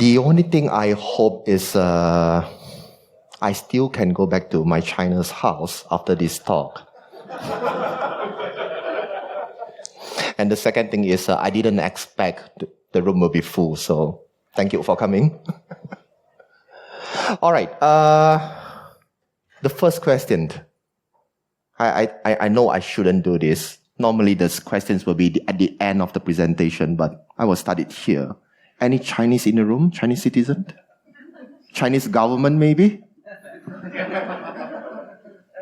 The only thing I hope is I still can go back to my China's house after this talk. And the second thing is I didn't expect the room will be full, so thank you for coming. All right. The first question. I know I shouldn't do this. Normally, the questions will be at the end of the presentation, but I will start it here. Any Chinese in the room? Chinese citizen? Chinese government, maybe?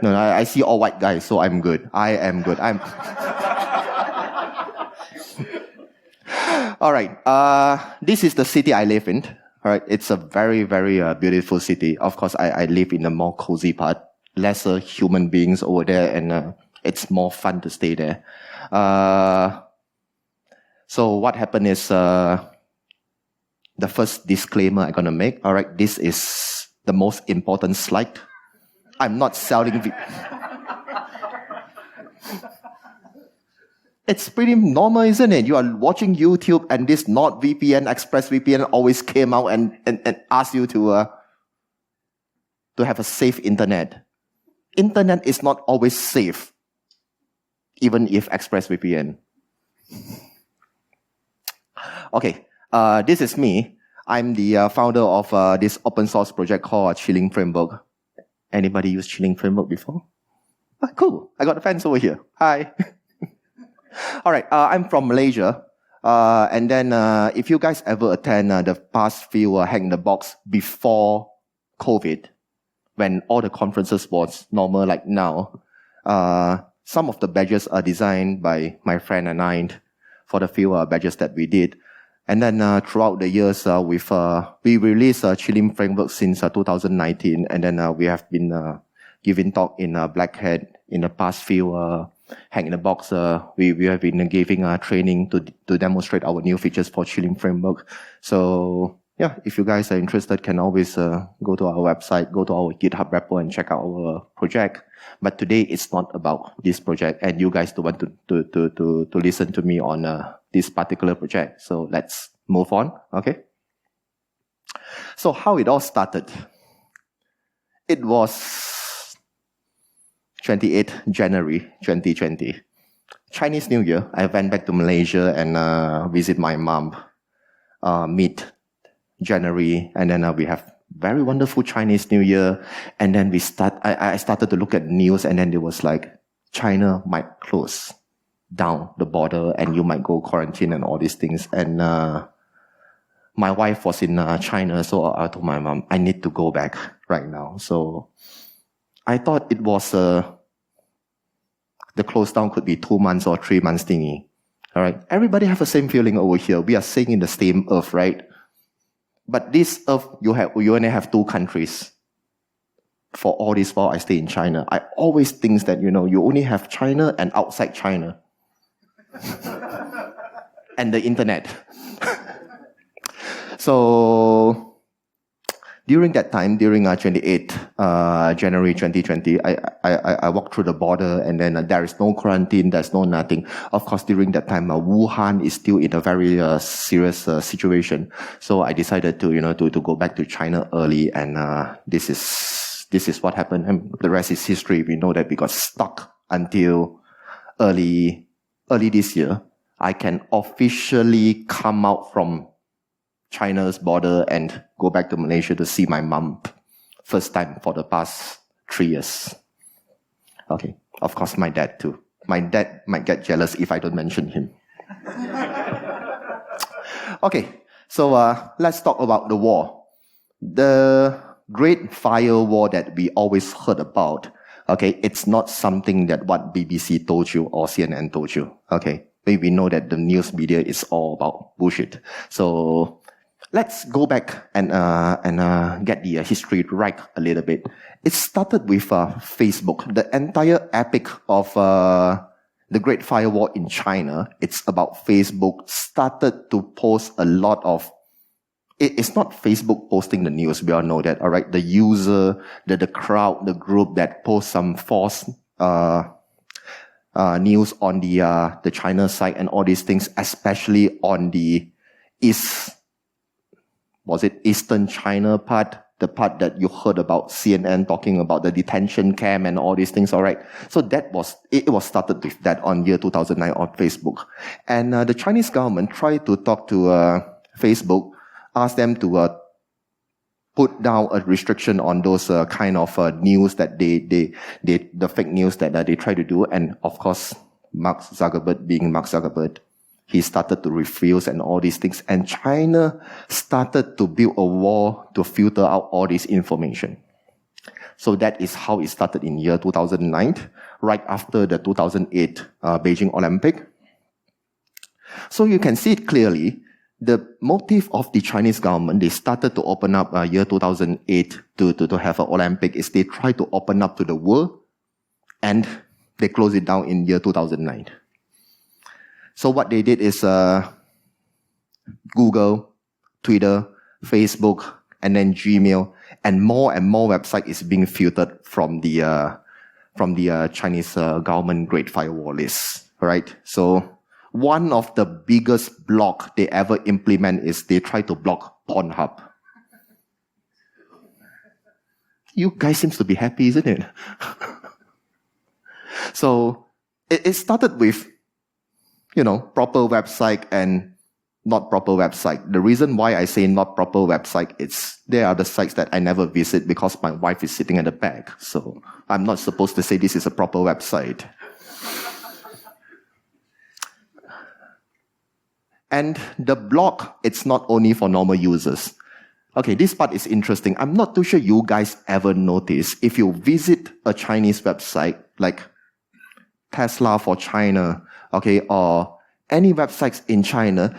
No, I see all white guys, so I'm good. I am good. All right. This is the city I live in. All right. It's a very, very beautiful city. Of course, I live in a more cozy part. Lesser human beings over there, and it's more fun to stay there. So what happened is the first disclaimer I'm gonna make. All right, this is the most important slide. I'm not selling. It's pretty normal, isn't it? You are watching YouTube, and this NordVPN, ExpressVPN always came out and asked you to have a safe internet. Internet is not always safe, even if ExpressVPN. Okay, this is me. I'm the founder of this open source project called Chilling Framework. Anybody use Chilling Framework before? Oh, cool. I got the fans over here. Hi. All right, I'm from Malaysia. And then if you guys ever attend the past few Hack in the Box before COVID, when all the conferences was normal like now, some of the badges are designed by my friend and I for the few badges that we did. And then throughout the years, we released Chilling Framework since 2019. And then we have been giving talk in Black Hat in the past few Hack in the Box. We have been giving training to demonstrate our new features for Chilling Framework. So yeah, if you guys are interested, can always go to our website, go to our GitHub repo and check out our project. But today it's not about this project, and you guys don't want to listen to me on this particular project. So let's move on, okay? So how it all started? It was 28th January 2020. Chinese New Year. I went back to Malaysia and visit my mom mid-January, and then we have very wonderful Chinese New Year. And then I started to look at news, and then it was like, China might close down the border and you might go quarantine and all these things. And my wife was in China, so I told my mom, I need to go back right now. So I thought it was the close down could be 2 months or 3 months thingy. All right, everybody have the same feeling over here. We are staying in the same earth, right? But this earth, you only have 2 countries. For all this while I stay in China, I always think that, you only have China and outside China. And the internet. So during that time, during 28th January 2020, I walked through the border, and then there is no quarantine, there's no nothing. Of course, during that time, Wuhan is still in a very serious situation. So I decided to go back to China early, and this is what happened. And the rest is history. We know that we got stuck until early this year. I can officially come out from China's border and go back to Malaysia to see my mom first time for the past 3 years. Okay, of course my dad too. My dad might get jealous if I don't mention him. Okay, so let's talk about the war. The Great Firewall that we always heard about, okay, it's not something that what BBC told you or CNN told you, okay? We know that the news media is all about bullshit. So let's go back and get the history right a little bit. It started with Facebook. The entire epic of the Great Firewall in China, it's about Facebook started to post a lot of. It's not Facebook posting the news. We all know that, all right? The user, the crowd, the group that posts some false news on the China side and all these things, especially on the was it Eastern China part, the part that you heard about CNN talking about the detention camp and all these things, all right? So it was started with that on year 2009 on Facebook. And the Chinese government tried to talk to Facebook, ask them to put down a restriction on those kind of news that the fake news that they try to do. And of course, Mark Zuckerberg being Mark Zuckerberg, he started to refuse and all these things. And China started to build a wall to filter out all this information. So that is how it started in year 2009, right after the 2008 Beijing Olympic. So you can see it clearly. The motive of the Chinese government, they started to open up year 2008 to have an Olympic, is they try to open up to the world, and they closed it down in year 2009. So what they did is Google, Twitter, Facebook, and then Gmail, and more website is being filtered from the Chinese government Great Firewall list. Right? So one of the biggest block they ever implement is they try to block Pornhub. You guys seems to be happy, isn't it? So it started with, proper website and not proper website. The reason why I say not proper website, there are the sites that I never visit because my wife is sitting at the back. So I'm not supposed to say this is a proper website. And the block, it's not only for normal users. Okay, this part is interesting. I'm not too sure you guys ever notice, if you visit a Chinese website, like Tesla for China, okay, or any websites in China,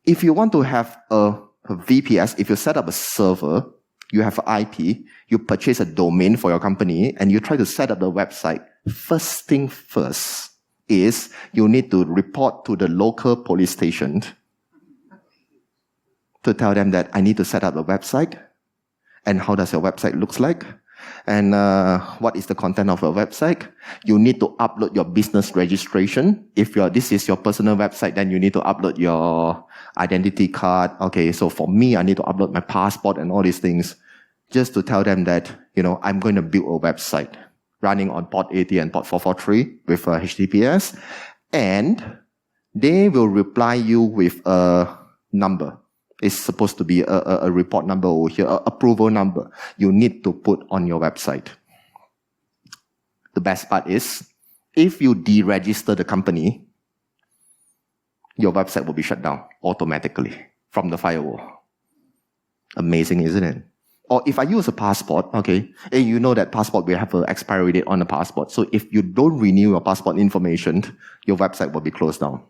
if you want to have a VPS, if you set up a server, you have an IP, you purchase a domain for your company, and you try to set up the website, first thing first is you need to report to the local police station to tell them that I need to set up a website, and how does your website looks like, and what is the content of a website. You need to upload your business registration. If this is your personal website, then you need to upload your identity card. Okay, so for me, I need to upload my passport and all these things, just to tell them that, I'm going to build a website running on port 80 and port 443 with HTTPS, and they will reply you with a number. It's supposed to be a report number over here, an approval number you need to put on your website. The best part is, if you deregister the company, your website will be shut down automatically from the firewall. Amazing, isn't it? Or if I use a passport, okay, and you know that passport will have an expiry date on the passport. So if you don't renew your passport information, your website will be closed down.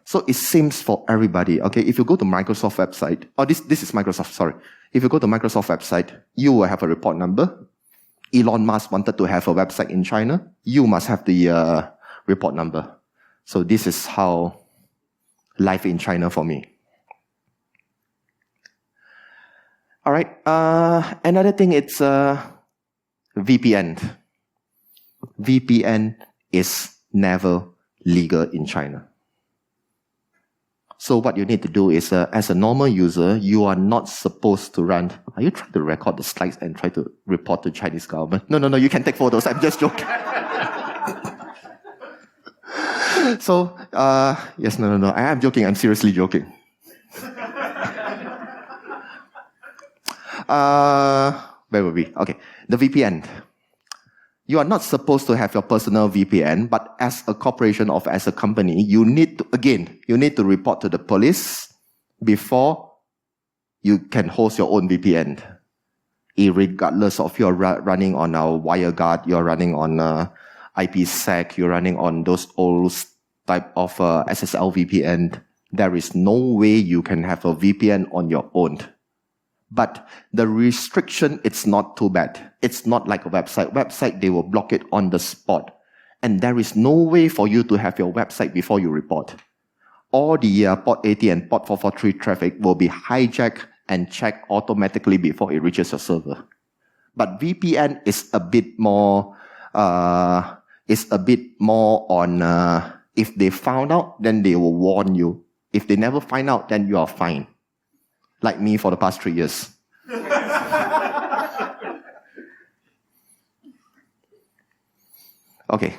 So it seems for everybody, okay, if you go to Microsoft website, this is Microsoft, sorry. If you go to Microsoft website, you will have a report number. Elon Musk wanted to have a website in China. You must have the report number. So this is how life in China for me. All right. Another thing, it's VPN. VPN is never legal in China. So what you need to do is, as a normal user, you are not supposed to run. Are you trying to record the slides and try to report to Chinese government? No, you can take photos. I'm just joking. So, yes, no. I am joking. I'm seriously joking. Where were we? Okay, the VPN. You are not supposed to have your personal VPN, but as a corporation or as a company, you need to report to the police before you can host your own VPN. Irregardless of you're running on a WireGuard, you're running on IPsec, you're running on those old type of SSL VPN, there is no way you can have a VPN on your own. But the restriction, it's not too bad. It's not like a website. Website, they will block it on the spot. And there is no way for you to have your website before you report. All the port 80 and port 443 traffic will be hijacked and checked automatically before it reaches your server. But VPN is a bit more on, if they found out, then they will warn you. If they never find out, then you are fine. like me for the past 3 years. Okay.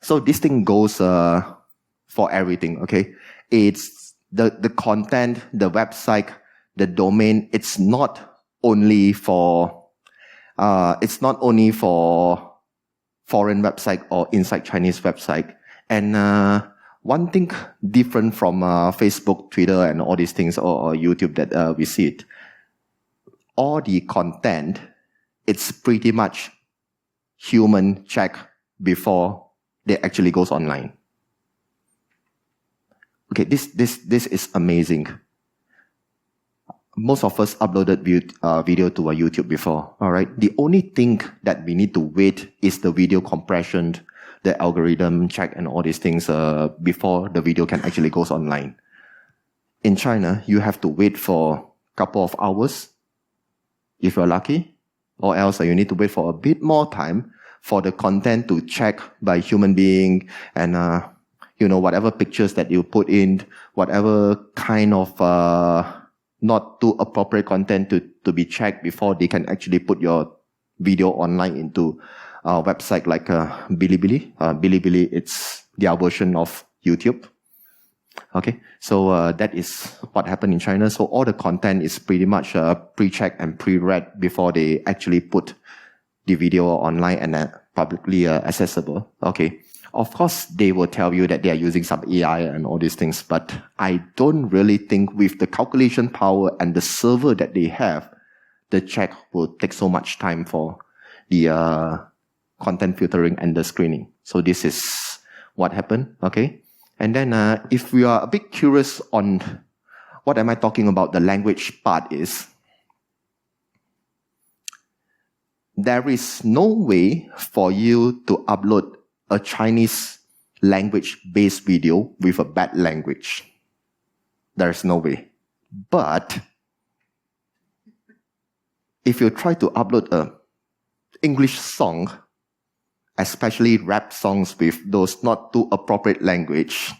So this thing goes for everything, okay? It's the content, the website, the domain. It's not only for foreign website or inside Chinese website. And one thing different from Facebook, Twitter, and all these things, or YouTube that we see it, all the content, it's pretty much human check before they actually goes online. Okay, this is amazing. Most of us uploaded video to our YouTube before, all right? The only thing that we need to wait is the video compression, the algorithm check, and all these things before the video can actually goes online. In China, you have to wait for a couple of hours, if you're lucky, or else you need to wait for a bit more time for the content to check by human being, and whatever pictures that you put in, whatever kind of not too appropriate content to be checked before they can actually put your video online into a website like Bilibili. Bilibili, it's their version of YouTube. Okay, so that is what happened in China. So all the content is pretty much pre-checked and pre-read before they actually put the video online and publicly accessible. Okay. Of course, they will tell you that they are using some AI and all these things, but I don't really think with the calculation power and the server that they have, the check will take so much time for the content filtering and the screening. So this is what happened, okay? And then if we are a bit curious on what am I talking about, the language part is, there is no way for you to upload a Chinese language-based video with a bad language. There's no way. But if you try to upload an English song, especially rap songs with those not too appropriate language,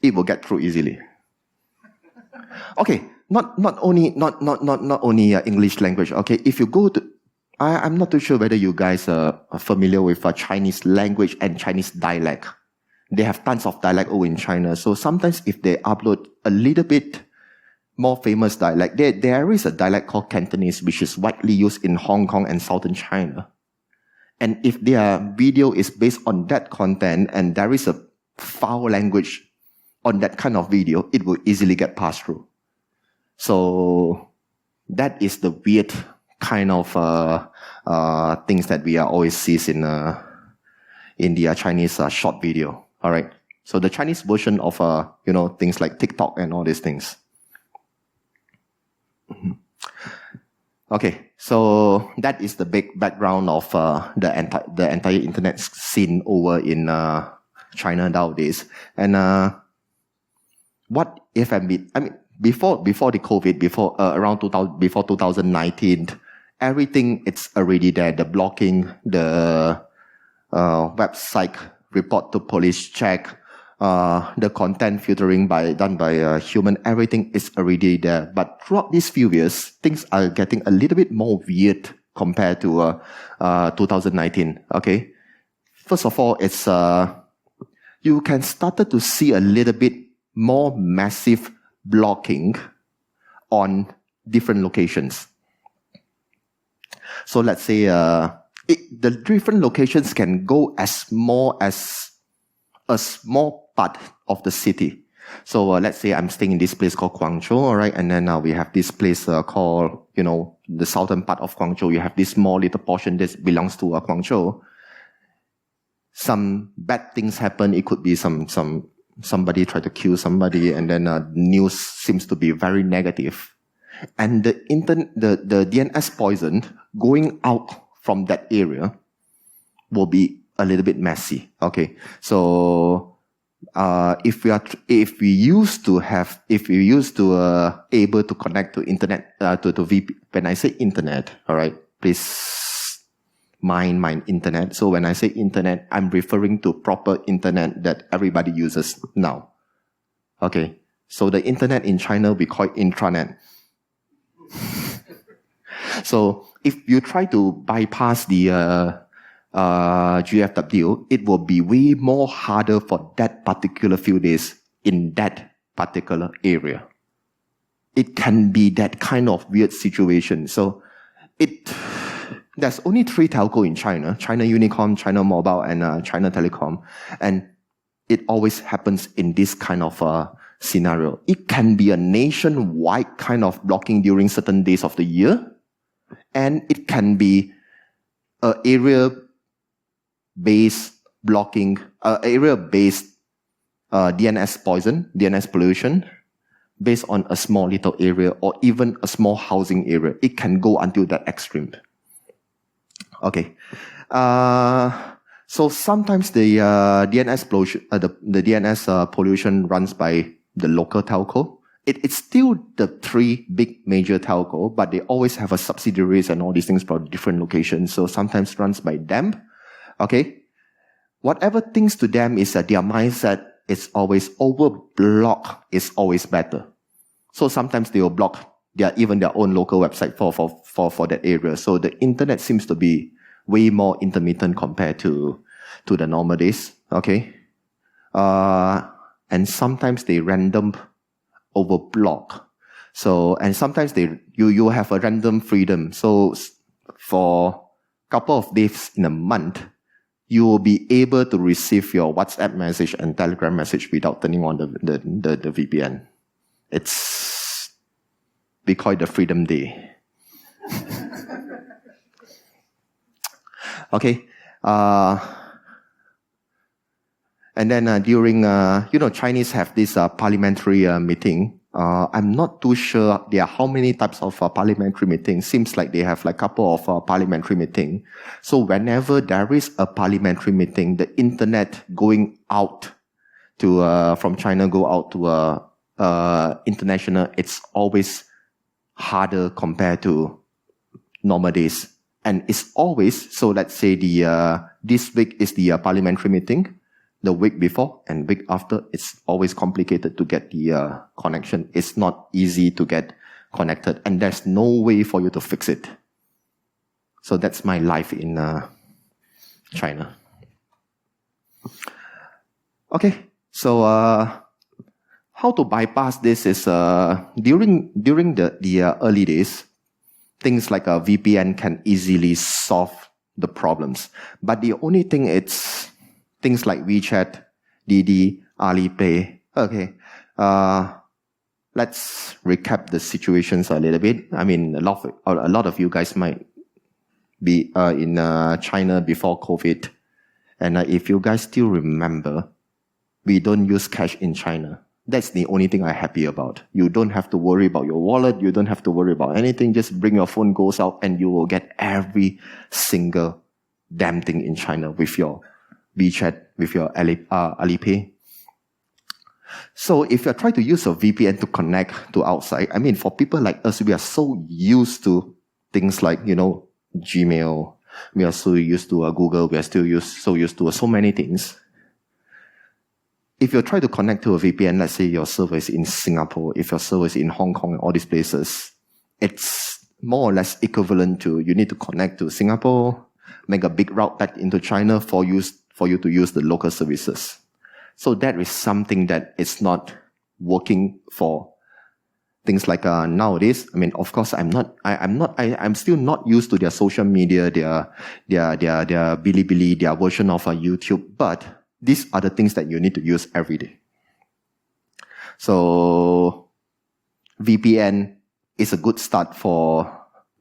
it will get through easily. Okay, not only English language. Okay, if you go to, I'm not too sure whether you guys are familiar with Chinese language and Chinese dialect. They have tons of dialect over in China. So sometimes if they upload a little bit more famous dialect, there is a dialect called Cantonese, which is widely used in Hong Kong and southern China. And if their video is based on that content and there is a foul language on that kind of video, it will easily get passed through. So that is the weird kind of things that we are always sees in the Chinese short video. All right. So the Chinese version of things like TikTok and all these things. Okay. So that is the big background of the entire internet scene over in China nowadays. And what if before the COVID, before 2019. Everything, it's already there. The blocking, the website report to police check, the content filtering done by human, everything is already there. But throughout these few years, things are getting a little bit more weird compared to 2019. Okay, first of all, it's you can start to see a little bit more massive blocking on different locations. So let's say the different locations can go as small as a small part of the city. So let's say I'm staying in this place called Guangzhou, all right? And then we have this place called, the southern part of Guangzhou. You have this small little portion that belongs to Guangzhou. Some bad things happen. It could be somebody tried to kill somebody, and then news seems to be very negative. And the DNS poison going out from that area will be a little bit messy. Okay, so if we used to able to connect to internet to VP, when I say internet, all right, please mind internet. So when I say internet, I'm referring to proper internet that everybody uses now. Okay. So the internet in China, we call it intranet. So if you try to bypass the GFW, it will be way more harder for that particular few days in that particular area. It can be that kind of weird situation. So there's only 3 telco in China: China Unicom, China Mobile, and China Telecom. And it always happens in this kind of scenario. It can be a nationwide kind of blocking during certain days of the year. And it can be an area-based blocking, area-based DNS poison, DNS pollution, based on a small little area or even a small housing area. It can go until that extreme. Okay. So sometimes the DNS pollution, the DNS pollution runs by the local telco. It's still the 3 big major telco, but they always have a subsidiaries and all these things for different locations. So sometimes runs by them. Okay. Whatever things to them is that their mindset is always overblock is always better. So sometimes they will block even their own local website for that area. So the internet seems to be way more intermittent compared to the normal days. Okay. And sometimes they random overblock. So, and sometimes you have a random freedom. So for a couple of days in a month, you will be able to receive your WhatsApp message and Telegram message without turning on the VPN. We call it the Freedom Day. Okay. And then during, Chinese have this parliamentary meeting. I'm not too sure there are how many types of parliamentary meetings. Seems like they have like a couple of parliamentary meetings. So whenever there is a parliamentary meeting, the internet going out to from China go out to international, it's always harder compared to normal days. And it's always, so let's say this week is the parliamentary meeting. The week before and week after, it's always complicated to get the connection. It's not easy to get connected, and there's no way for you to fix it. So that's my life in China. Okay, so how to bypass this is during the early days, things like a VPN can easily solve the problems. But the only thing it's things like WeChat, Didi, Alipay. Okay, let's recap the situations a little bit. I mean, a lot of you guys might be in China before COVID, and if you guys still remember, we don't use cash in China. That's the only thing I'm happy about. You don't have to worry about your wallet. You don't have to worry about anything. Just bring your phone, goes out, and you will get every single damn thing in China with your WeChat, with your Alipay. So if you try to use a VPN to connect to outside, I mean, for people like us, we are so used to things like, Gmail. We are so used to Google. We are still so used to so many things. If you try to connect to a VPN, let's say your server is in Singapore, if your server is in Hong Kong and all these places, it's more or less equivalent to you need to connect to Singapore, make a big route back into China for you to use the local services. So that is something that is not working for things like nowadays. I mean, of course, I'm still not used to their social media, their Bilibili, their version of YouTube, but these are the things that you need to use every day. So VPN is a good start for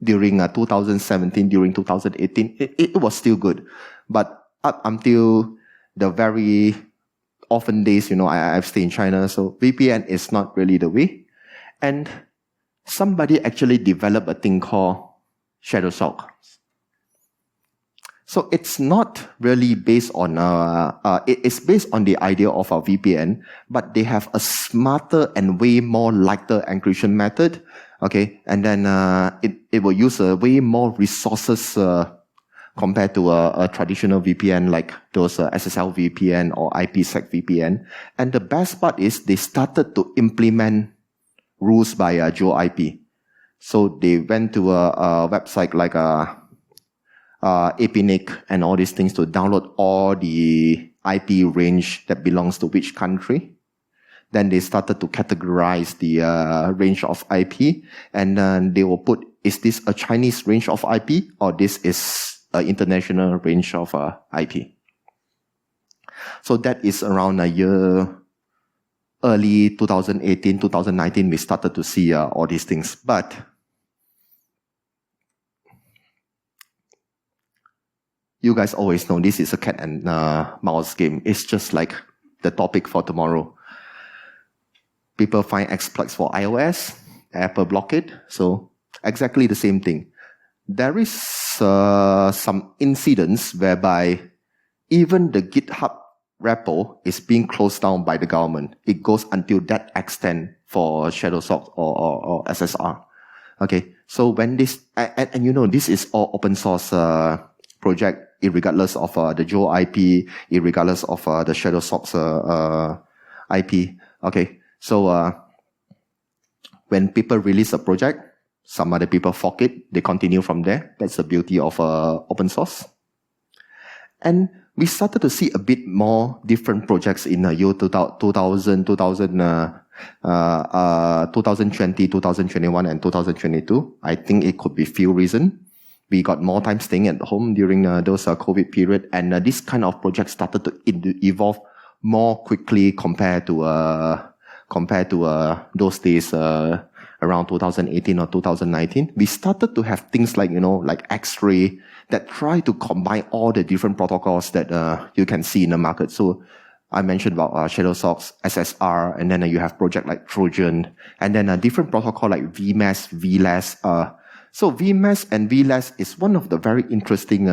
during 2017, during 2018. It was still good, but up until the very often days, I've stayed in China, so VPN is not really the way. And somebody actually developed a thing called shadow SOC. So it's not really based on, it's based on the idea of a VPN, but they have a smarter and way more lighter encryption method. Okay, and then it will use a way more resources compared to a traditional VPN like those SSL VPN or IPsec VPN. And the best part is they started to implement rules by geo IP. So they went to a website like APNIC and all these things to download all the IP range that belongs to which country. Then they started to categorize the range of IP, and they will put, is this a Chinese range of IP or this is an international range of IP? So that is around a year, early 2018, 2019, we started to see all these things. But you guys always know this is a cat and mouse game. It's just like the topic for tomorrow. People find exploits for iOS, Apple block it. So exactly the same thing. There is some incidents whereby even the GitHub repo is being closed down by the government. It goes until that extent for shadow socks or SSR. Okay, so when this, and you know, this is all open source project, irregardless of the geo IP, irregardless of the shadow socks IP. Okay. So when people release a project, some other people fork it, they continue from there. That's the beauty of open source. And we started to see a bit more different projects in the year 2020, 2021, and 2022. I think it could be few reasons. We got more time staying at home during those COVID period, and this kind of project started to evolve more quickly compared to those days around 2018 or 2019. We started to have things like, you know, like xray that try to combine all the different protocols that you can see in the market. So I mentioned about shadow socks, SSR, and then you have project like Trojan, and then a different protocol like Vmess, Vless. So Vmess and Vless is one of the very interesting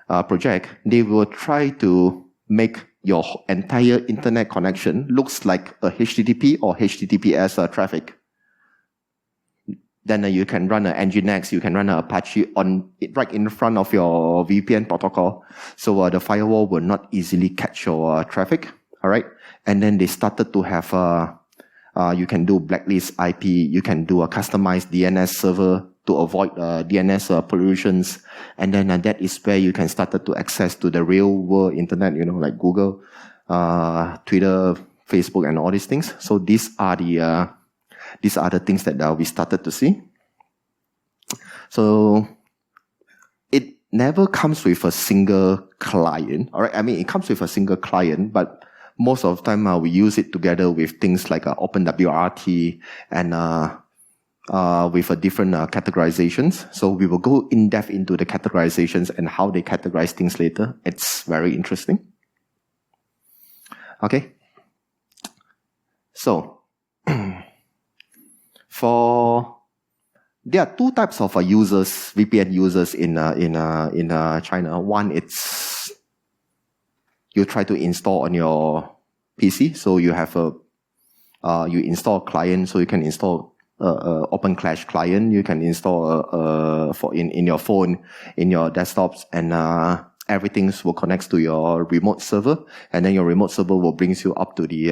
project. They will try to make your entire internet connection looks like a HTTP or HTTPS traffic. Then you can run an Nginx, you can run an Apache on it right in front of your VPN protocol. So the firewall will not easily catch your traffic. All right. And then they started to have, you can do blacklist IP, you can do a customized DNS server to avoid DNS pollutions. And then that is where you can start to access to the real world internet, you know, like Google, Twitter, Facebook, and all these things. So these are the things that we started to see. So it never comes with a single client. All right. I mean, it comes with a single client, but most of the time we use it together with things like OpenWRT and with a different categorizations. So we will go in depth into the categorizations and how they categorize things later. It's very interesting. Okay. So there are two types of users, VPN users in China. One, it's you try to install on your PC. So you have you install a client, so you can install OpenClash client. You can install in your phone, in your desktops, and everything will connect to your remote server, and then your remote server will bring you up to the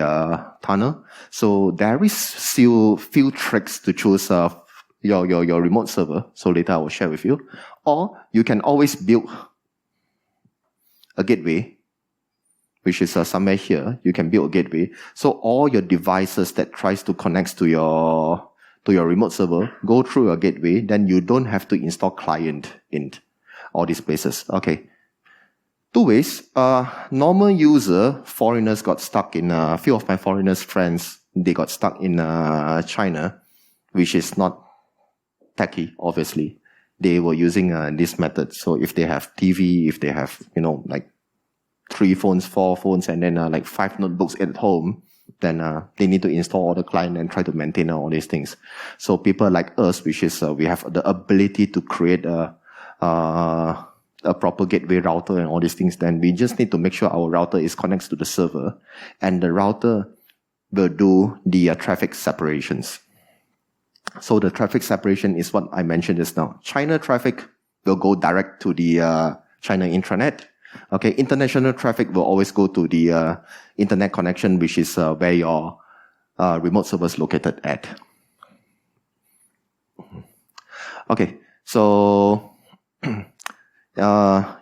tunnel. So there is still few tricks to choose your remote server. So later I will share with you. Or you can always build a gateway, which is somewhere here. You can build a gateway. So all your devices that tries to connect to your remote server go through a gateway. Then you don't have to install client in all these places. Okay. Two ways. Normal user, foreigners got stuck in, a few of my foreigners friends, they got stuck in China, which is not techy, obviously. They were using this method. So if they have TV, if they have, you know, like 3 phones, 4 phones, and then like 5 notebooks at home, then they need to install all the client and try to maintain all these things. So people like us, which is we have the ability to create a proper gateway router and all these things, then we just need to make sure our router is connected to the server, and the router will do the traffic separations. So the traffic separation is what I mentioned just now. China traffic will go direct to the China intranet. Okay, international traffic will always go to the internet connection, which is where your remote server is located at. Okay, so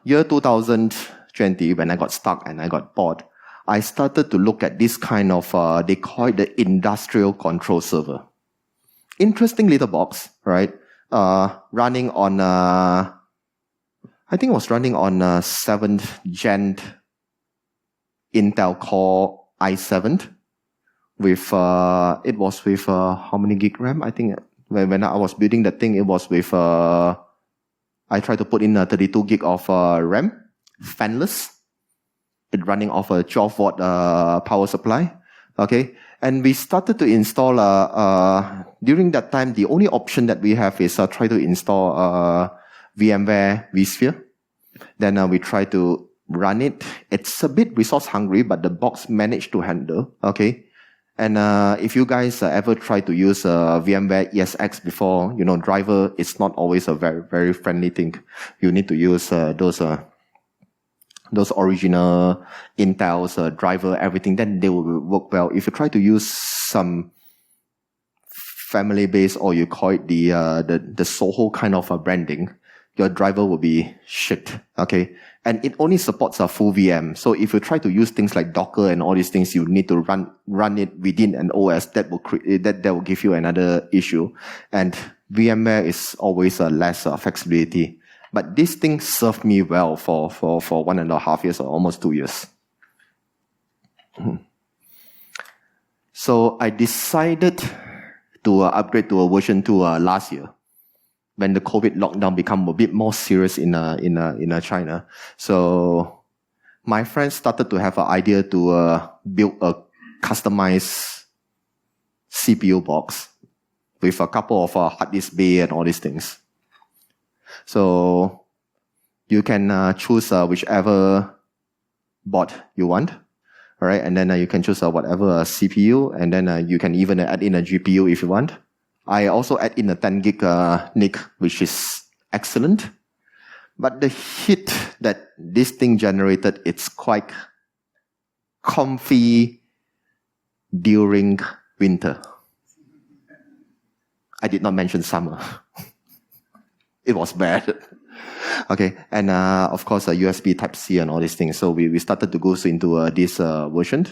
year 2020, when I got stuck and I got bored, I started to look at this kind of, they call it the industrial control server. Interesting little box, right? Running on, I think it was running on 7th Gen Intel Core i7 with, it was with how many gig RAM? I think when I was building that thing, it was with, I tried to put in 32 gig of RAM, fanless. It running off a 12 watt power supply. Okay. And we started to install, during that time, the only option that we have is try to install VMware vSphere. Then we try to run it. It's a bit resource hungry, but the box managed to handle. Okay. And if you guys ever try to use VMware ESX before, driver, it's not always a very, very friendly thing. You need to use those original Intel's driver, everything, then they will work well. If you try to use some family-based, or you call it the Soho kind of branding, your driver will be shit. Okay. And it only supports a full VM. So if you try to use things like Docker and all these things, you need to run it within an OS. That will give you another issue. And VMware is always less flexibility. But this thing served me well for 1.5 years or almost 2 years. So I decided to upgrade to a version 2 last year, when the COVID lockdown became a bit more serious in China. So my friends started to have an idea to build a customized CPU box with a couple of hard disk bay and all these things. So you can choose whichever board you want, all right? And then you can choose whatever CPU, and then you can even add in a GPU if you want. I also add in a 10 gig NIC, which is excellent. But the heat that this thing generated, it's quite comfy during winter. I did not mention summer. It was bad. Okay, and of course USB Type-C and all these things. So we started to go into this version.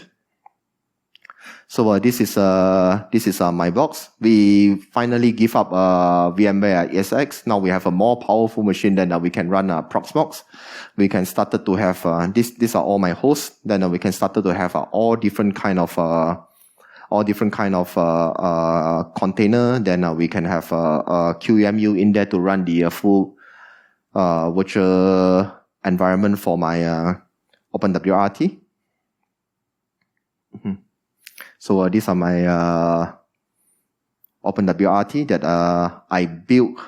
So this is my box. We finally give up VMware ESX. Now we have a more powerful machine. Then we can run Proxmox. We can started to have these are all my hosts. Then we can started to have all different kind of container. Then we can have QEMU in there to run the full virtual environment for my OpenWRT. So these are my OpenWRT that I built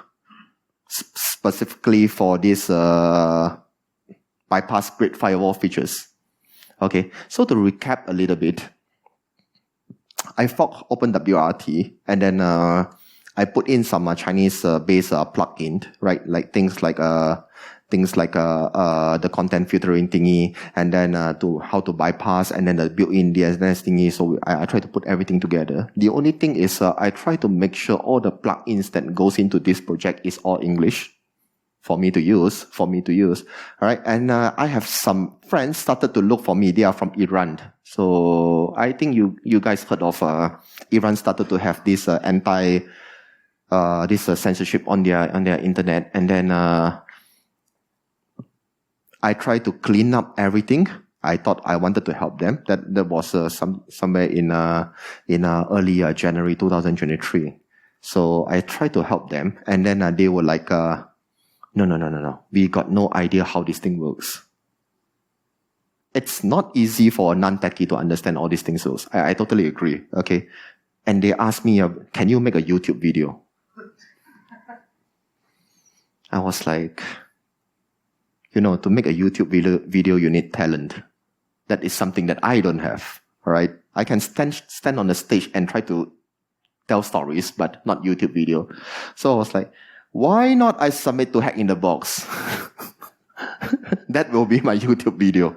specifically for this bypass grid firewall features. Okay, so to recap a little bit, I forked OpenWRT, and then I put in some Chinese-based plugin, right? Like things like the content filtering thingy, and then how to bypass, and then the built-in DNS thingy. So I try to put everything together. The only thing is I try to make sure all the plugins that goes into this project is all English for me to use. All right, and I have some friends started to look for me. They are from Iran. So I think you guys heard of Iran started to have this censorship on their internet, and then I tried to clean up everything. I thought I wanted to help them. That was somewhere in early January 2023. So I tried to help them, and then they were like, no. We got no idea how this thing works. It's not easy for a non-techie to understand all these things. I totally agree. Okay, and they asked me, can you make a YouTube video? I was like, to make a YouTube video, you need talent. That is something that I don't have. All right, I can stand on the stage and try to tell stories, but not YouTube video. So I was like, Why not I submit to Hack in the Box? That will be my YouTube video.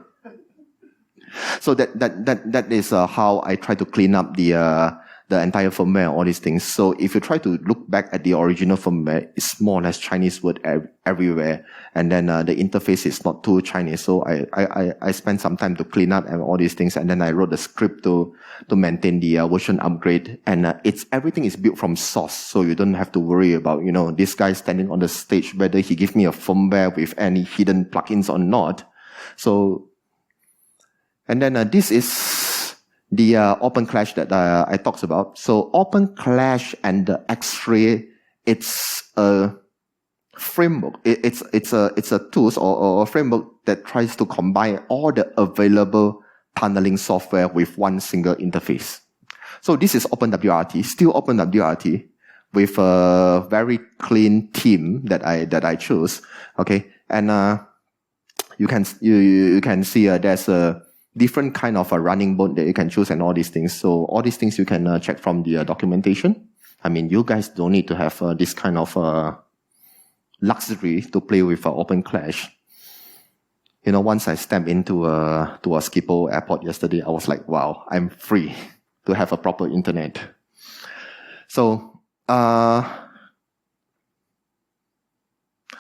So that is how I try to clean up the entire firmware, all these things. So if you try to look back at the original firmware, it's more or less Chinese word everywhere, and then the interface is not too Chinese. So I spent some time to clean up and all these things, and then I wrote a script to maintain the version upgrade. And everything is built from source, so you don't have to worry about this guy standing on the stage whether he gives me a firmware with any hidden plugins or not. So. And then this is the Open Clash that I talked about. So Open Clash and the xray, it's a framework. It's a tools or a framework that tries to combine all the available tunneling software with one single interface. So this is OpenWRT, still OpenWRT, with a very clean theme that I chose. Okay, and you can see there's a different kind of a running mode that you can choose and all these things. So all these things you can check from the documentation. I mean, you guys don't need to have this kind of luxury to play with Open Clash. Once I stepped into a Schiphol airport yesterday, I was like, wow, I'm free to have a proper internet. So,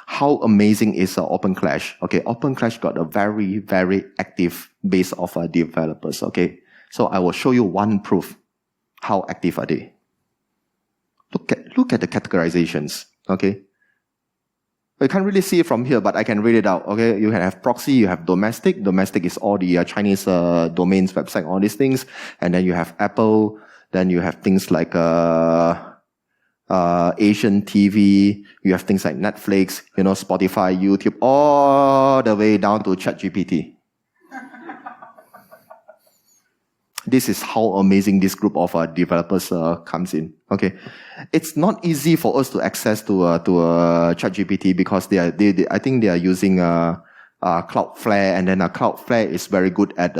how amazing is Open Clash? Okay, Open Clash got a very, very active base of developers. Okay, so I will show you one proof. How active are they? Look at the categorizations. Okay, you can't really see it from here, but I can read it out. Okay, you can have proxy, you have domestic. Domestic is all the Chinese domains, website, all these things, and then you have Apple. Then you have things like Asian TV, you have things like Netflix, Spotify, YouTube, all the way down to ChatGPT. This is how amazing this group of developers comes in. Okay, it's not easy for us to access to ChatGPT because I think they are using Cloudflare, and then Cloudflare is very good at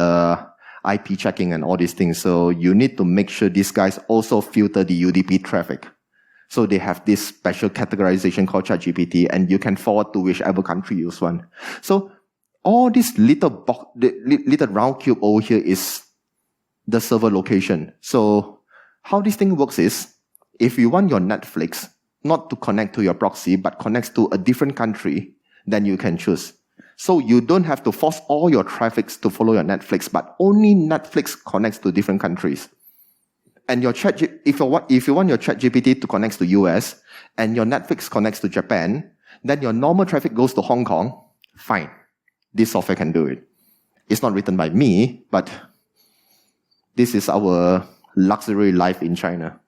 IP checking and all these things. So you need to make sure these guys also filter the UDP traffic. So they have this special categorization called ChatGPT, and you can forward to whichever country you want. So all this little round cube over here is the server location. So how this thing works is, if you want your Netflix not to connect to your proxy, but connects to a different country, then you can choose. So you don't have to force all your traffics to follow your Netflix, but only Netflix connects to different countries. And your if you want your ChatGPT to connect to US and your Netflix connects to Japan, then your normal traffic goes to Hong Kong. Fine, this software can do it. It's not written by me, but this is our luxury life in China.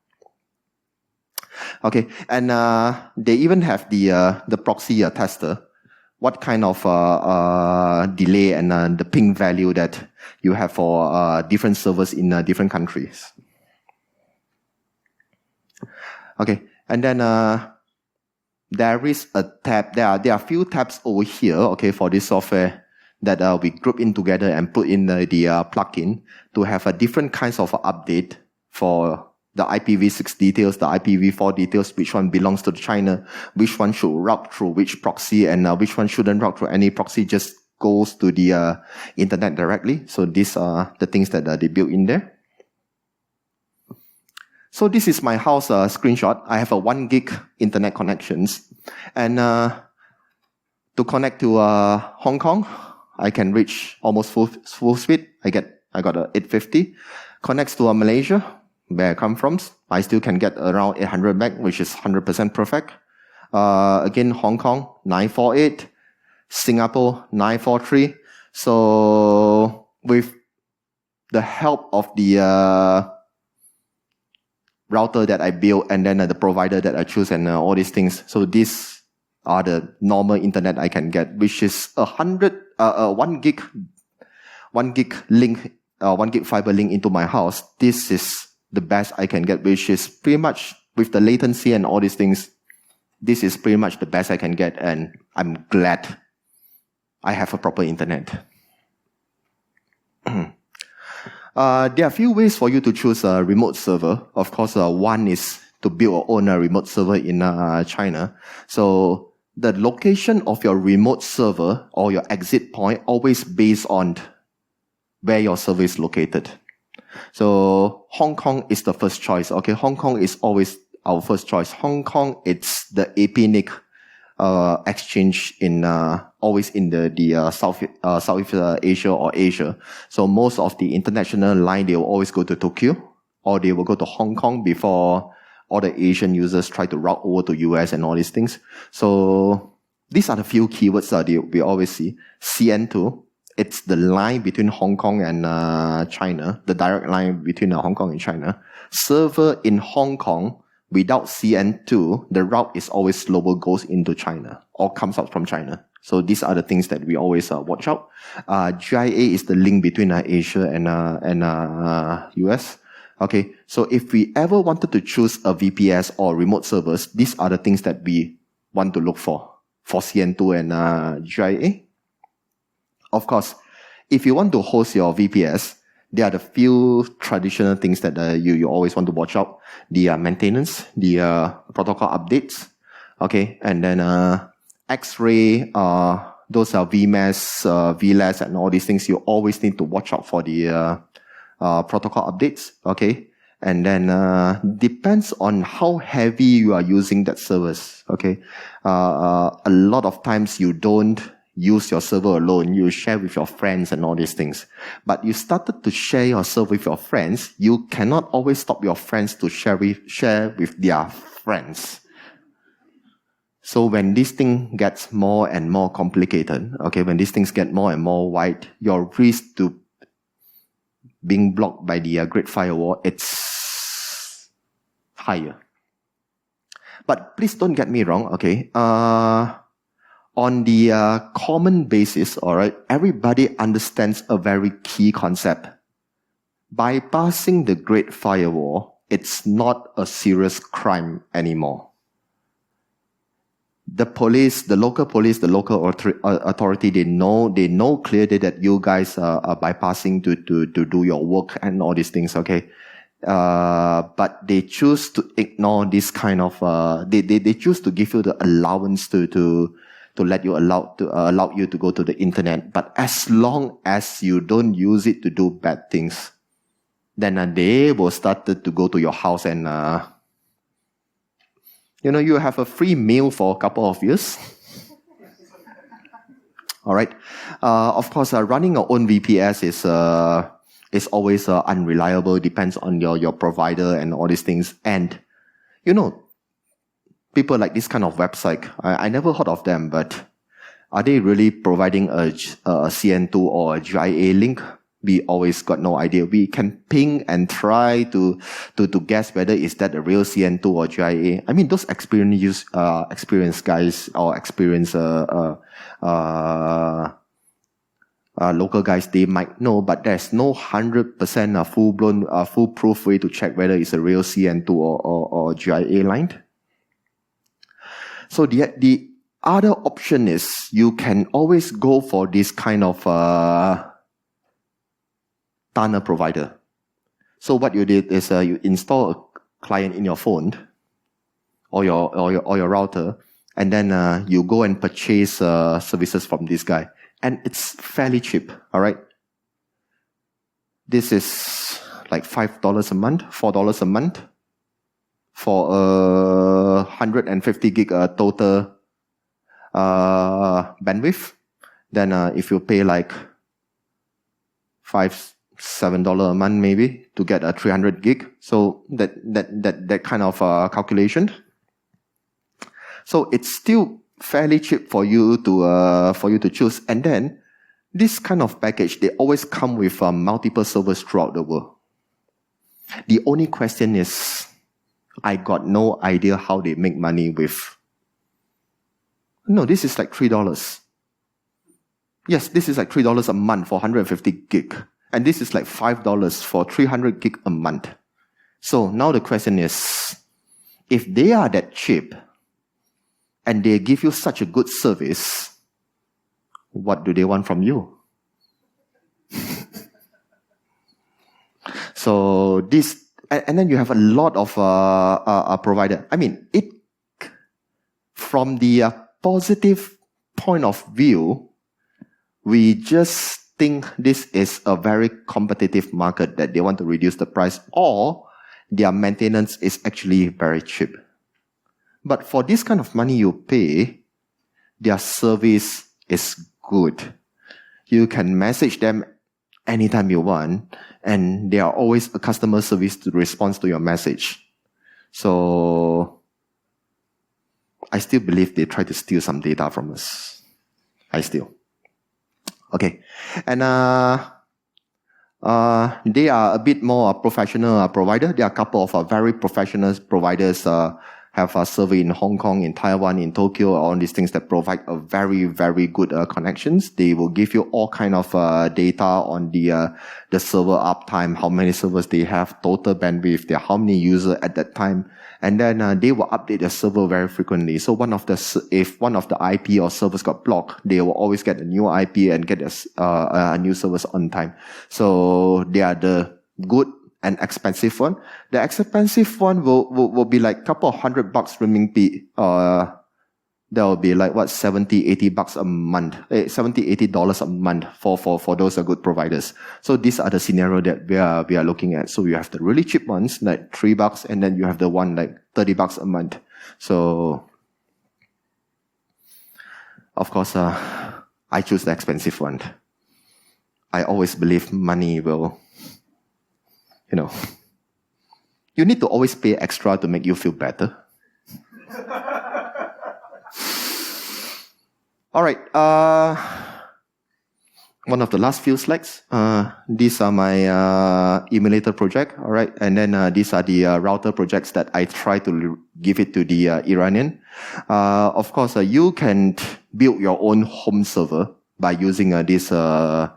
Okay, and they even have the proxy tester. What kind of delay and the ping value that you have for different servers in different countries. Okay, and then there is a tab. There are a few tabs over here. Okay, for this software that we group in together and put in the plugin to have a different kinds of update for the IPv6 details, the IPv4 details, which one belongs to China, which one should route through which proxy, and which one shouldn't route through any proxy, just goes to the internet directly. So these are the things that they built in there. So this is my house screenshot. I have a 1 gig internet connections, and to connect to Hong Kong, I can reach almost full speed. I got a 850. Connects to Malaysia, where I come from, I still can get around 800 meg, which is 100% perfect. Again, Hong Kong 948, Singapore 943. So with the help of the router that I built, and then the provider that I choose, and all these things. So these are the normal internet I can get, which is 1 gig link, 1 gig fiber link into my house. This is the best I can get, which is pretty much with the latency and all these things. This is pretty much the best I can get, and I'm glad I have a proper internet. There are a few ways for you to choose a remote server. Of course, one is to build our own remote server in China. So the location of your remote server or your exit point always based on where your server is located. So Hong Kong is the first choice. Okay, Hong Kong is always our first choice. Hong Kong, it's the APNIC exchange in always in the Southeast Asia or Asia. So most of the international line, they will always go to Tokyo or they will go to Hong Kong before all the Asian users try to route over to US and all these things. So these are the few keywords that we always see. CN2, it's the line between Hong Kong and China, the direct line between Hong Kong and China. Server in Hong Kong, without CN2, the route is always slower, goes into China or comes out from China. So these are the things that we always watch out. GIA is the link between Asia and US. Okay, so if we ever wanted to choose a VPS or remote servers, these are the things that we want to look for CN2 and GIA. Of course, if you want to host your VPS, there are the few traditional things that you always want to watch out. The maintenance, the protocol updates, okay, and then xray, those are Vmess, Vless, and all these things. You always need to watch out for the protocol updates, okay? And then depends on how heavy you are using that service, okay? A lot of times you don't use your server alone, you share with your friends and all these things. But you started to share your server with your friends, you cannot always stop your friends to share with their friends. So when this thing gets more and more complicated, okay, when these things get more and more wide, your risk to being blocked by the Great Firewall, it's higher. But please don't get me wrong, okay? On the common basis, all right, everybody understands a very key concept. Bypassing the Great Firewall, it's not a serious crime anymore. The police, the local authority, they know clearly that you guys are bypassing to do your work and all these things, okay? But they choose to ignore this kind of, they choose to give you the allowance to let you allow you to go to the internet. But as long as you don't use it to do bad things, then they will start to go to your house and you have a free meal for a couple of years. All right. Of course, running your own VPS is always unreliable. Depends on your provider and all these things. And people like this kind of website, I never heard of them, but are they really providing a CN2 or a GIA link? We always got no idea. We can ping and try to guess whether is that a real CN2 or GIA. I mean, those experienced guys or experienced local guys, they might know, but there's no 100% full-blown, foolproof way to check whether it's a real CN2 or GIA line. So the other option is you can always go for this kind of tunnel provider. So what you did is you install a client in your phone or your router, and then you go and purchase services from this guy, and it's fairly cheap. All right, this is like $5 a month, $4 a month for 150 gig total bandwidth. Then if you pay like $7 a month maybe to get a 300 gig, so that kind of calculation. So it's still fairly cheap for you to choose. And then this kind of package, they always come with multiple servers throughout the world. The only question is, I got no idea how they make money with. No, this is like $3. Yes, this is like $3 a month for 150 gig. And this is like $5 for 300 gig a month. So now the question is, if they are that cheap and they give you such a good service, what do they want from you? So this and then you have a lot of provider. I mean, it from the positive point of view, we just think this is a very competitive market that they want to reduce the price, or their maintenance is actually very cheap. But for this kind of money you pay, their service is good. You can message them anytime you want, and there are always a customer service to respond to your message. So I still believe they try to steal some data from us. I still. Okay. And they are a bit more professional provider. There are a couple of very professional providers have a survey in Hong Kong, in Taiwan, in Tokyo, all these things that provide a very, very good connections. They will give you all kind of data on the server uptime, how many servers they have, total bandwidth, how many users at that time. And then they will update the server very frequently. So if one of the IP or servers got blocked, they will always get a new IP and get a new service on time. So they are the good and expensive one. The expensive one will be like a couple of $100 RMB. That will be like what, $70-80 a month, $70-80 a month for those good providers. So these are the scenario that we are looking at. So you have the really cheap ones like $3, and then you have the one like $30 a month. So of course, I choose the expensive one. I always believe money will, you need to always pay extra to make you feel better. All right. One of the last few slides. These are my emulator project. All right. And then these are the router projects that I try to give it to the Iranian. Of course, you can build your own home server by using this version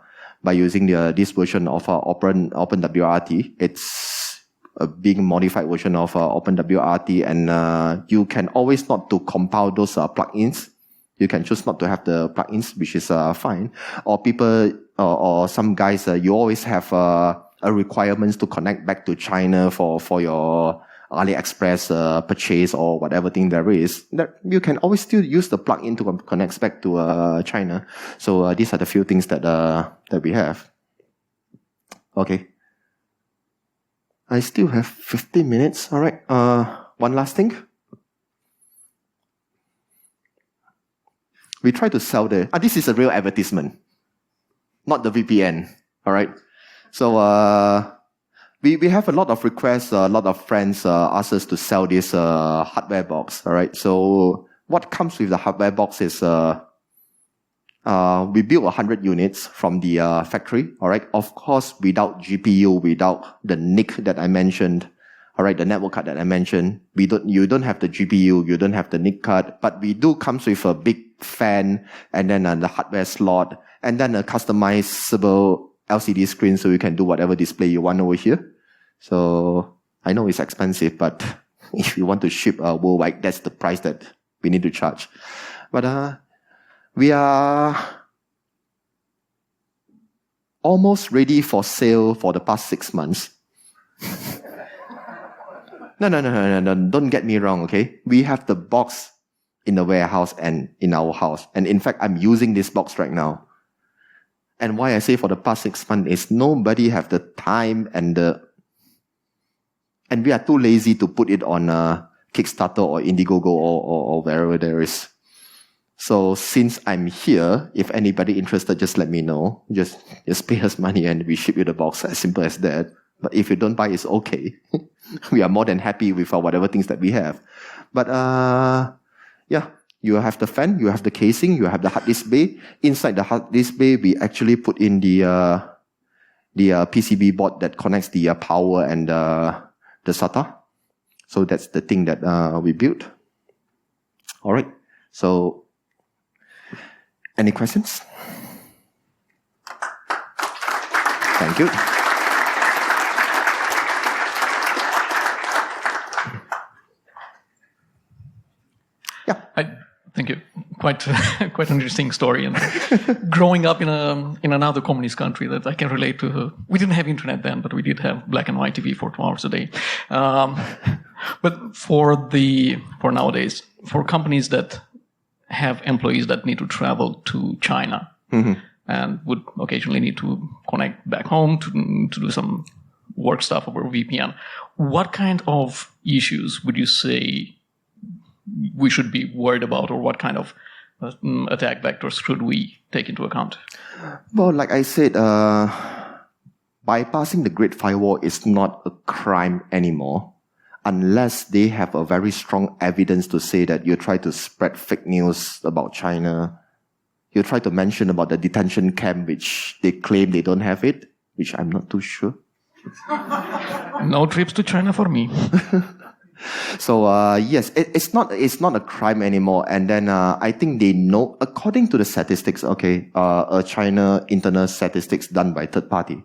of OpenWRT. It's a big modified version of OpenWRT, and you can always not to compile those plugins. You can choose not to have the plugins, which is fine. Or people, or some guys, you always have a requirements to connect back to China for your AliExpress purchase or whatever thing there is. That you can always still use the plugin to connect back to China. So these are the few things that we have. Okay. I still have 15 minutes. All right. One last thing. We try to sell this is a real advertisement, not the VPN. All right. So we have a lot of requests. A lot of friends ask us to sell this hardware box. All right. So what comes with the hardware box is we build 100 units from the factory. All right. Of course, without GPU, without the NIC that I mentioned. All right, the network card that I mentioned. You don't have the GPU, you don't have the NIC card, but we do comes with a big fan, and then the hardware slot, and then a customizable LCD screen, so you can do whatever display you want over here. So I know it's expensive, but if you want to ship worldwide, that's the price that we need to charge. But we are almost ready for sale for the past 6 months. No, don't get me wrong, okay? We have the box in the warehouse and in our house. And in fact, I'm using this box right now. And why I say for the past 6 months is nobody have the time and we are too lazy to put it on Kickstarter or Indiegogo or wherever there is. So since I'm here, if anybody interested, just let me know. Just pay us money and we ship you the box. As simple as that. But if you don't buy, it's okay. We are more than happy with whatever things that we have. But yeah, you have the fan, you have the casing, you have the hard disk bay. Inside the hard disk bay, we actually put in the PCB board that connects the power and the SATA. So that's the thing that we built. All right. So, any questions? Thank you. Thank you. quite an interesting story. And growing up in another communist country that I can relate to. We didn't have internet then, but we did have black and white TV for 2 hours a day. But for nowadays, for companies that have employees that need to travel to China and would occasionally need to connect back home to do some work stuff over VPN, what kind of issues would you say we should be worried about, or what kind of attack vectors should we take into account? Well, like I said, bypassing the Great Firewall is not a crime anymore unless they have a very strong evidence to say that you try to spread fake news about China. You try to mention about the detention camp, which they claim they don't have it, which I'm not too sure. No trips to China for me. So yes, it's not a crime anymore. And then I think they know, according to the statistics, China internal statistics done by third party,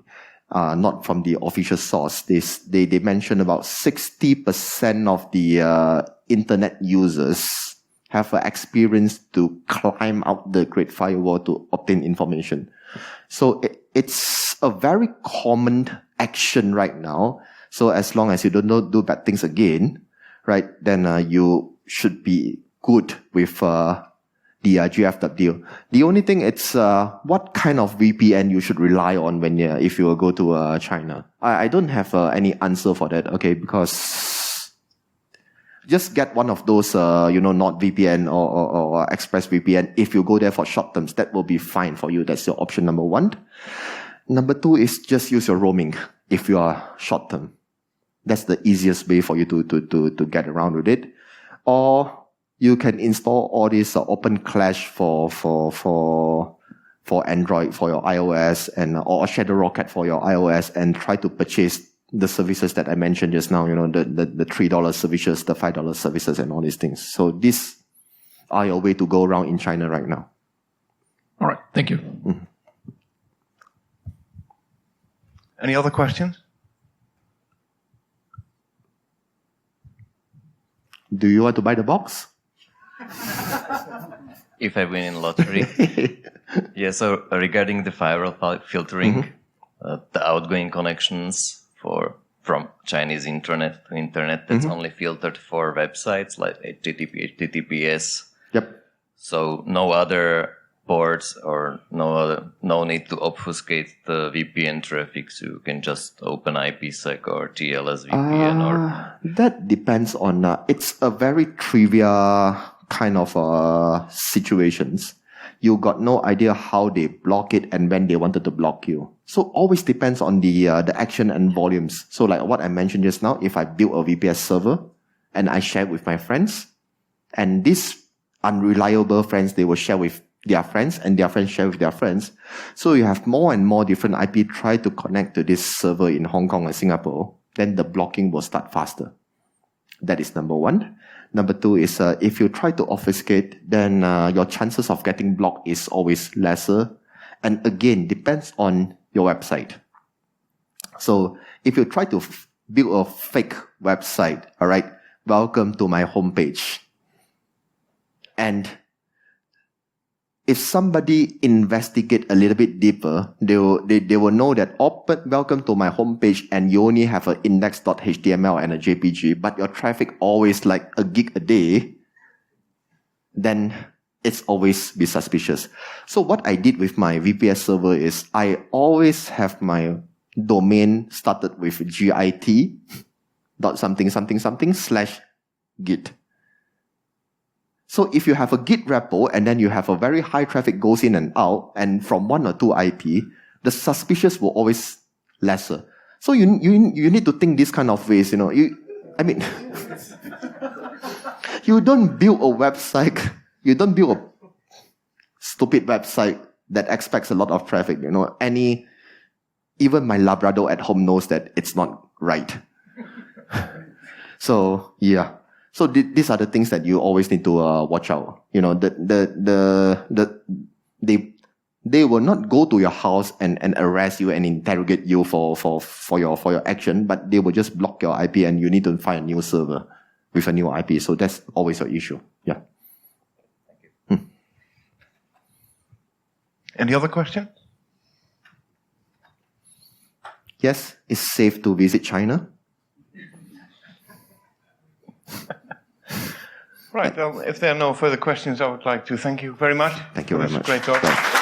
not from the official source. They mentioned about 60% of the internet users have experience to climb out the Great Firewall to obtain information. So it's a very common action right now. So as long as you don't do bad things again, right, then you should be good with the GFW. The only thing it's what kind of VPN you should rely on when if you go to China. I don't have any answer for that, okay, because just get one of those NordVPN or ExpressVPN. If you go there for short terms, that will be fine for you. That's your option number 1. Number 2 is just use your roaming if you are short term. That's the easiest way for you to get around with it. Or you can install all this Open Clash for Android, for your iOS, and or Shadow Rocket for your iOS, and try to purchase the services that I mentioned just now, the $3 services, the $5 services, and all these things. So these are your way to go around in China right now. All right. Thank you. Any other questions? Do you want to buy the box? If I win in lottery. Yeah, so regarding the firewall filtering, the outgoing connections from Chinese internet to internet, that's only filtered for websites like HTTP, HTTPS. Yep. So no other ports or no need to obfuscate the VPN traffic, so you can just open IPsec or TLS VPN or... That depends on... it's a very trivial kind of situations. You got no idea how they block it and when they wanted to block you. So always depends on the action and volumes. So like what I mentioned just now, if I build a VPS server and I share it with my friends, and these unreliable friends, they will share with their friends, and their friends share with their friends. So you have more and more different IP try to connect to this server in Hong Kong or Singapore, then the blocking will start faster. That is number 1. Number 2 is if you try to obfuscate, then your chances of getting blocked is always lesser. And again, depends on your website. So if you try to build a fake website, all right, welcome to my homepage. And if somebody investigate a little bit deeper, they will know that welcome to my homepage, and you only have an index.html and a JPG, but your traffic always like a gig a day, then it's always be suspicious. So what I did with my VPS server is I always have my domain started with git.something/git. So if you have a Git repo and then you have a very high traffic goes in and out, and from 1 or 2 IP, the suspicious will always lesser. So you need to think this kind of ways, you don't build a website, you don't build a stupid website that expects a lot of traffic, even my Labrador at home knows that it's not right. So, yeah. So these are the things that you always need to watch out. They will not go to your house and arrest you and interrogate you for your action, but they will just block your IP, and you need to find a new server with a new IP. So that's always your issue. Yeah. Thank you. Any other question? Yes, it's safe to visit China. Right. Well, if there are no further questions, I would like to thank you very much. Thank you for very this much. Great talk. Right.